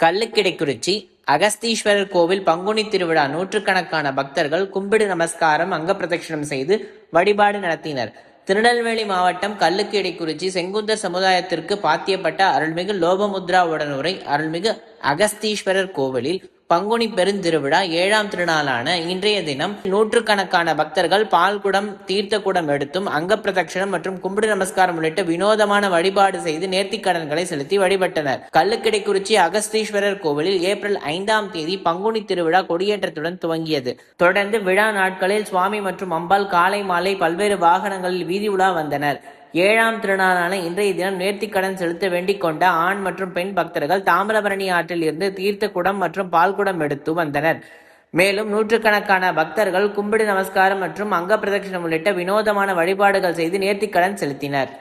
கள்ளுக்கிடைக்குறிச்சி அகஸ்தீஸ்வரர் கோவில் பங்குனி திருவிழா நூற்றுக்கணக்கான பக்தர்கள் கும்பிடு நமஸ்காரம், அங்க பிரதட்சணம் செய்து வழிபாடு நடத்தினர். திருநெல்வேலி மாவட்டம் கள்ளுக்கிடைக்குறிச்சி செங்குந்தர் சமுதாயத்திற்கு பாத்தியப்பட்ட அருள்மிகு லோபமுத்ரா உடனுரை அருள்மிகு அகஸ்தீஸ்வரர் கோவிலில் பங்குனி பெருந்திருவிழா 7ஆம் திருநாளான இன்றைய தினம் நூற்றுக்கணக்கான பக்தர்கள் பால்குடம், தீர்த்த குடம் எடுத்தும் அங்க பிரதட்சணம் மற்றும் கும்பிடு நமஸ்காரம் உள்ளிட்ட வினோதமான வழிபாடு செய்து நேர்த்திக்கடன்களை செலுத்தி வழிபட்டனர். கள்ளுக்கிடைக்குறிச்சி அகஸ்தீஸ்வரர் கோவிலில் ஏப்ரல் 5ஆம் தேதி பங்குனி திருவிழா கொடியேற்றத்துடன் துவங்கியது. தொடர்ந்து விழா நாட்களில் சுவாமி மற்றும் அம்பாள் காலை மாலை பல்வேறு வாகனங்களில் வீதி உலா வந்தனர். 7ஆம் திருநாளான இன்றைய தினம் நேர்த்திக்கடன் செலுத்த வேண்டிக் கொண்ட ஆண் மற்றும் பெண் பக்தர்கள் தாமிரபரணி ஆற்றில் இருந்து தீர்த்த குடம் மற்றும் பால்குடம் எடுத்து வந்தனர். மேலும் நூற்றுக்கணக்கான பக்தர்கள் கும்பிடு நமஸ்காரம் மற்றும் அங்க பிரதட்சணம் உள்ளிட்ட வினோதமான வழிபாடுகள் செய்து நேர்த்திக்கடன் செலுத்தினர்.